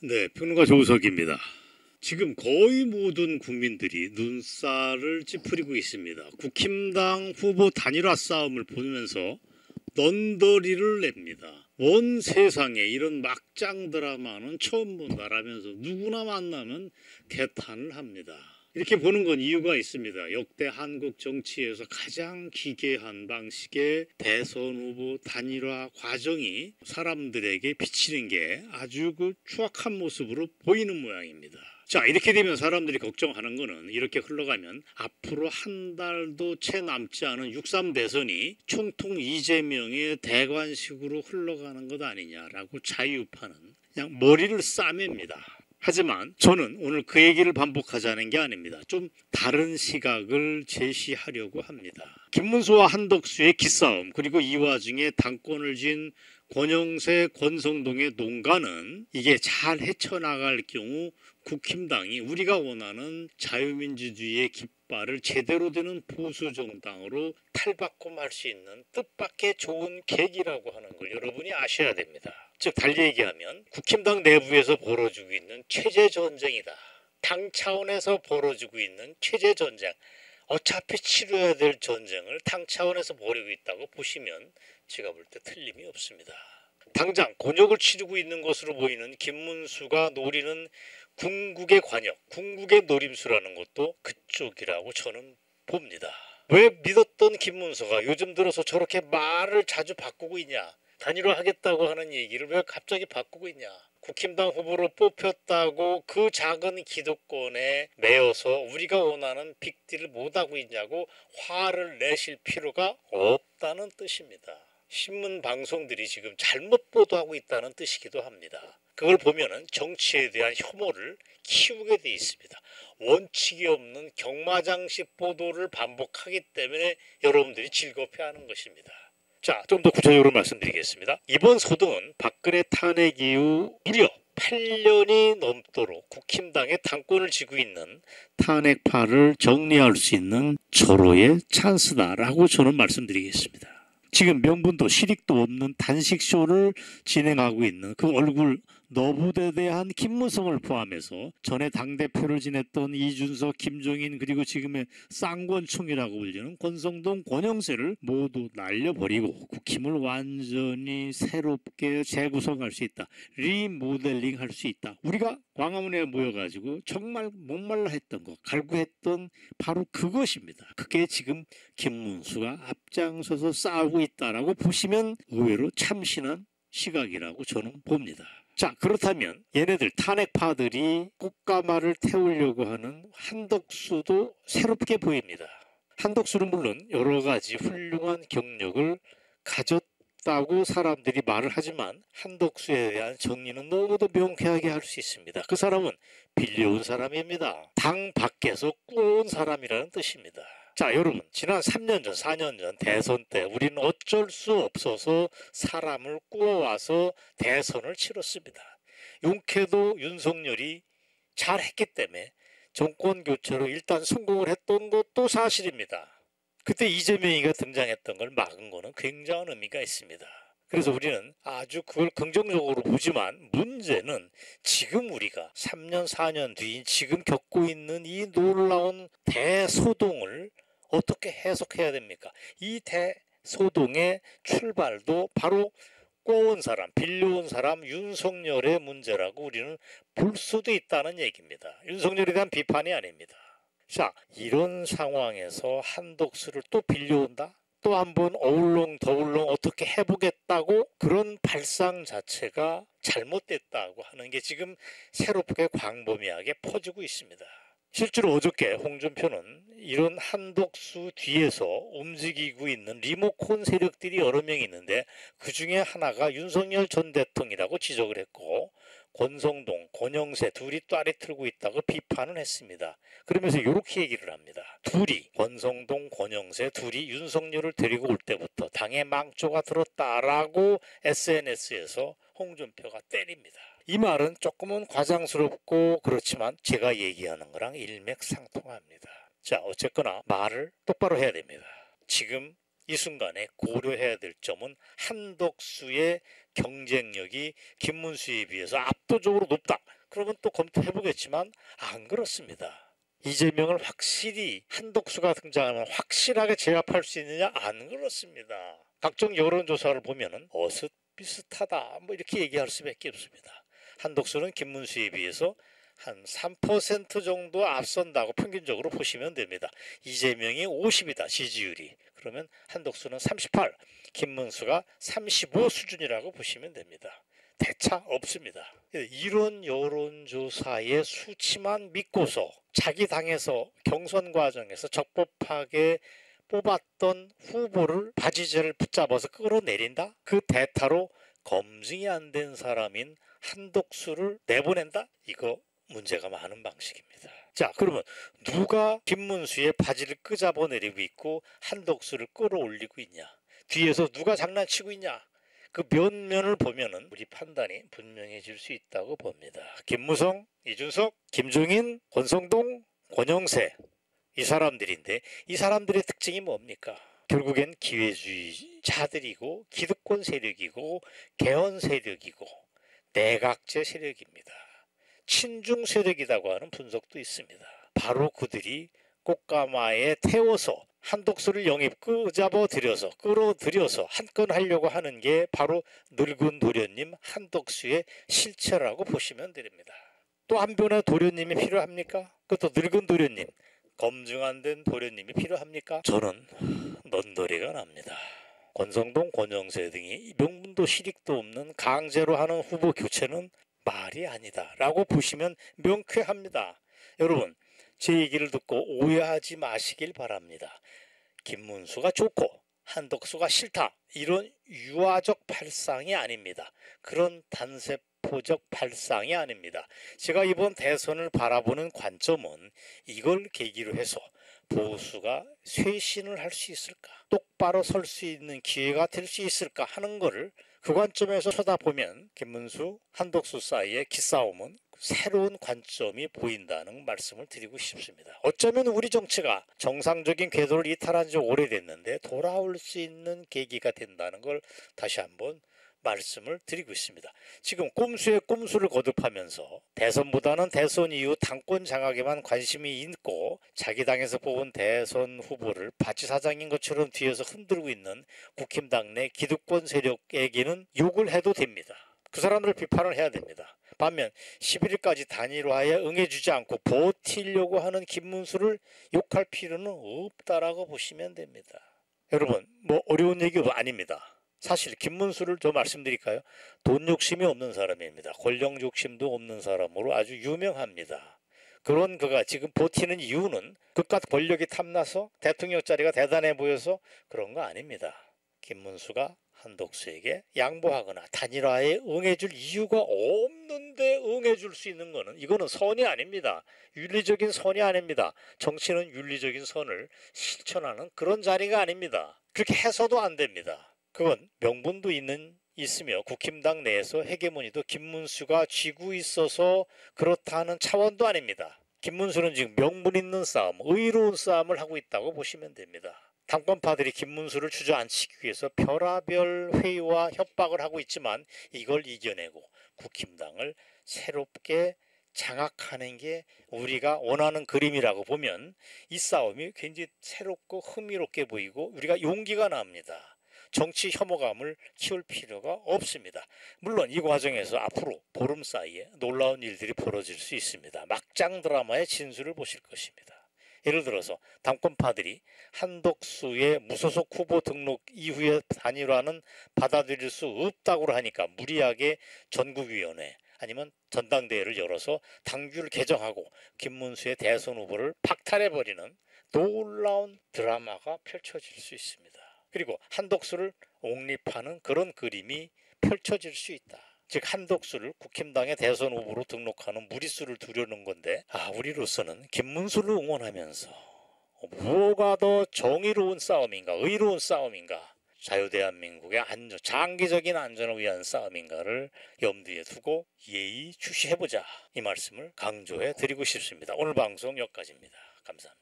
네, 평론가 조우석입니다. 지금 거의 모든 국민들이 눈살을 찌푸리고 있습니다. 국힘당 후보 단일화 싸움을 보면서 넌더리를 냅니다. 온 세상에 이런 막장 드라마는 처음 본다라면서 누구나 만나면 개탄을 합니다. 이렇게 보는 건 이유가 있습니다. 역대 한국 정치에서 가장 기괴한 방식의 대선 후보 단일화 과정이 사람들에게 비치는 게 아주 추악한 모습으로 보이는 모양입니다. 자, 이렇게 되면 사람들이 걱정하는 거는 이렇게 흘러가면 앞으로 한 달도 채 남지 않은 6.3 대선이 총통 이재명의 대관식으로 흘러가는 것 아니냐라고 자유파는 그냥 머리를 싸맵니다. 하지만 저는 오늘 그 얘기를 반복하자는 게 아닙니다. 좀 다른 시각을 제시하려고 합니다. 김문수와 한덕수의 기싸움, 그리고 이 와중에 당권을 쥔 권영세, 권성동의 농간은 이게 잘 헤쳐나갈 경우 국힘당이 우리가 원하는 자유민주주의의 깃발을 제대로 되는 보수정당으로 탈바꿈할 수 있는 뜻밖의 좋은 계기라고 하는 걸 여러분이 아셔야 됩니다. 즉 달리 얘기하면 국힘당 내부에서 벌어지고 있는 체제전쟁이다. 당 차원에서 벌어지고 있는 체제전쟁, 어차피 치러야 될 전쟁을 당 차원에서 벌이고 있다고 보시면 제가 볼 때 틀림이 없습니다. 당장 곤욕을 치르고 있는 것으로 보이는 김문수가 노리는 궁극의 관역, 궁극의 노림수라는 것도 그쪽이라고 저는 봅니다. 왜 믿었던 김문수가 요즘 들어서 저렇게 말을 자주 바꾸고 있냐? 단일화 하겠다고 하는 얘기를 왜 갑자기 바꾸고 있냐? 국힘당 후보로 뽑혔다고 그 작은 기득권에 매여서 우리가 원하는 빅딜을 못하고 있냐고 화를 내실 필요가 없다는 뜻입니다. 신문 방송들이 지금 잘못 보도하고 있다는 뜻이기도 합니다. 그걸 보면은 정치에 대한 혐오를 키우게 돼 있습니다. 원칙이 없는 경마장식 보도를 반복하기 때문에 여러분들이 즐거워하는 것입니다. 자, 좀 더 구체적으로 말씀드리겠습니다. 이번 소동은 박근혜 탄핵 이후 무려 8년이 넘도록 국힘당의 당권을 쥐고 있는 탄핵파를 정리할 수 있는 절호의 찬스다라고 저는 말씀드리겠습니다. 지금 명분도 실익도 없는 단식쇼를 진행하고 있는 그 얼굴 너부대대한 김무성을 포함해서 전에 당대표를 지냈던 이준석, 김종인, 그리고 지금의 쌍권총이라고 불리는 권성동, 권영세를 모두 날려버리고 국힘을 완전히 새롭게 재구성할 수 있다. 리모델링 할 수 있다. 우리가 광화문에 모여가지고 정말 목말라 했던 거, 갈구했던 바로 그것입니다. 그게 지금 김문수가 앞장서서 싸우고 있다라고 보시면 의외로 참신한 시각이라고 저는 봅니다. 자, 그렇다면 얘네들 탄핵파들이 꽃가마를 태우려고 하는 한덕수도 새롭게 보입니다. 한덕수는 물론 여러 가지 훌륭한 경력을 가졌다고 사람들이 말을 하지만 한덕수에 대한 정리는 너무도 명쾌하게 할 수 있습니다. 그 사람은 빌려온 사람입니다. 당 밖에서 꾸어온 사람이라는 뜻입니다. 자, 여러분, 지난 3년 전, 4년 전 대선 때 우리는 어쩔 수 없어서 사람을 꾸어와서 대선을 치렀습니다. 용케도 윤석열이 잘했기 때문에 정권 교체로 일단 성공을 했던 것도 사실입니다. 그때 이재명이가 등장했던 걸 막은 거는 굉장한 의미가 있습니다. 그래서 우리는 아주 그걸 긍정적으로 보지만 문제는 지금 우리가 3년, 4년 뒤인 지금 겪고 있는 이 놀라운 대소동을 어떻게 해석해야 됩니까? 이 대소동의 출발도 바로 꼬운 사람, 빌려온 사람 윤석열의 문제라고 우리는 볼 수도 있다는 얘기입니다. 윤석열에 대한 비판이 아닙니다. 자, 이런 상황에서 한덕수를 또 빌려온다? 또 한번 어울렁더울렁 어떻게 해보겠다고 그런 발상 자체가 잘못됐다고 하는 게 지금 새롭게 광범위하게 퍼지고 있습니다. 실제로 어저께 홍준표는 이런 한덕수 뒤에서 움직이고 있는 리모컨 세력들이 여러 명 있는데 그 중에 하나가 윤석열 전 대통령이라고 지적을 했고 권성동, 권영세 둘이 또아리 틀고 있다고 비판을 했습니다. 그러면서 이렇게 얘기를 합니다. 둘이 권성동, 권영세 둘이 윤석열을 데리고 올 때부터 당에 망조가 들었다라고 SNS에서 홍준표가 때립니다. 이 말은 조금은 과장스럽고 그렇지만 제가 얘기하는 거랑 일맥상통합니다. 자, 어쨌거나 말을 똑바로 해야 됩니다. 지금 이 순간에 고려해야 될 점은 한덕수의 경쟁력이 김문수에 비해서 압도적으로 높다. 그러면 또 검토해보겠지만 안 그렇습니다. 이재명을 확실히 한덕수가 등장하면 확실하게 제압할 수 있느냐? 안 그렇습니다. 각종 여론조사를 보면은 비슷하다 뭐 이렇게 얘기할 수밖에 없습니다. 한덕수는 김문수에 비해서 한 3% 정도 앞선다고 평균적으로 보시면 됩니다. 이재명이 50이다 지지율이. 그러면 한덕수는 38, 김문수가 35 수준이라고 보시면 됩니다. 대차 없습니다. 이런 여론조사의 수치만 믿고서 자기 당에서 경선 과정에서 적법하게 뽑았던 후보를 바지제를 붙잡아서 끌어내린다? 그 대타로 검증이 안 된 사람인 한덕수를 내보낸다? 이거 문제가 많은 방식입니다. 자, 그러면 누가 김문수의 바지를 끄잡아 내리고 있고 한덕수를 끌어올리고 있냐? 뒤에서 누가 장난치고 있냐? 그 면면을 보면은 우리 판단이 분명해질 수 있다고 봅니다. 김무성, 이준석, 김종인, 권성동, 권영세 이 사람들인데 이 사람들의 특징이 뭡니까? 결국엔 기회주의자들이고 기득권 세력이고 개헌 세력이고 내각제 세력입니다. 친중 세력이라고 하는 분석도 있습니다. 바로 그들이 꽃가마에 태워서 한덕수를 영입 끌어들여서 한 건 하려고 하는 게 바로 늙은 도련님 한덕수의 실체라고 보시면 됩니다. 또 한 변의 도련님이 필요합니까? 그것도 늙은 도련님, 검증 안 된 도련님이 필요합니까? 저는 넌더리가 납니다. 권성동, 권영세 등이 명분도 실익도 없는 강제로 하는 후보 교체는 말이 아니다 라고 보시면 명쾌합니다. 여러분, 제 얘기를 듣고 오해하지 마시길 바랍니다. 김문수가 좋고 한덕수가 싫다 이런 유아적 발상이 아닙니다. 그런 단세포적 발상이 아닙니다. 제가 이번 대선을 바라보는 관점은 이걸 계기로 해서 보수가 쇄신을 할 수 있을까, 똑바로 설 수 있는 기회가 될 수 있을까 하는 거를 그 관점에서 쳐다보면 김문수, 한덕수 사이의 기싸움은 새로운 관점이 보인다는 말씀을 드리고 싶습니다. 어쩌면 우리 정치가 정상적인 궤도를 이탈한 지 오래됐는데 돌아올 수 있는 계기가 된다는 걸 다시 한번 말씀을 드리고 있습니다. 지금 꼼수에 꼼수를 거듭하면서 대선보다는 대선 이후 당권 장악에만 관심이 있고 자기 당에서 뽑은 대선 후보를 바지사장인 것처럼 뒤에서 흔들고 있는 국힘당 내 기득권 세력에게는 욕을 해도 됩니다. 그 사람들 비판을 해야 됩니다. 반면 11일까지 단일화에 응해주지 않고 버티려고 하는 김문수를 욕할 필요는 없다라고 보시면 됩니다. 여러분, 뭐 어려운 얘기 아닙니다. 사실 김문수를 저 말씀드릴까요? 돈 욕심이 없는 사람입니다. 권력 욕심도 없는 사람으로 아주 유명합니다. 그런 그가 지금 버티는 이유는 그깟 권력이 탐나서 대통령 자리가 대단해 보여서 그런 거 아닙니다. 김문수가 한덕수에게 양보하거나 단일화에 응해줄 이유가 없는데 응해줄 수 있는 거는 이거는 선이 아닙니다. 윤리적인 선이 아닙니다. 정치는 윤리적인 선을 실천하는 그런 자리가 아닙니다. 그렇게 해서도 안 됩니다. 그건 명분도 있으며 국힘당 내에서 헤게모니도 김문수가 쥐고 있어서 그렇다는 차원도 아닙니다. 김문수는 지금 명분 있는 싸움, 의로운 싸움을 하고 있다고 보시면 됩니다. 당권파들이 김문수를 주저앉히기 위해서 별의별 회의와 협박을 하고 있지만 이걸 이겨내고 국힘당을 새롭게 장악하는 게 우리가 원하는 그림이라고 보면 이 싸움이 굉장히 새롭고 흥미롭게 보이고 우리가 용기가 납니다. 정치 혐오감을 키울 필요가 없습니다. 물론 이 과정에서 앞으로 보름 사이에 놀라운 일들이 벌어질 수 있습니다. 막장 드라마의 진수를 보실 것입니다. 예를 들어서 당권파들이 한덕수의 무소속 후보 등록 이후에 단일화는 받아들일 수 없다고 하니까 무리하게 전국위원회 아니면 전당대회를 열어서 당규를 개정하고 김문수의 대선 후보를 박탈해버리는 놀라운 드라마가 펼쳐질 수 있습니다. 그리고 한덕수를 옹립하는 그런 그림이 펼쳐질 수 있다. 즉 한덕수를 국힘당의 대선 후보로 등록하는 무리수를 두려는 건데 우리로서는 김문수를 응원하면서 뭐가 더 정의로운 싸움인가 의로운 싸움인가 자유대한민국의 장기적인 안전을 위한 싸움인가를 염두에 두고 예의주시해보자 이 말씀을 강조해 드리고 싶습니다. 오늘 방송 여기까지입니다. 감사합니다.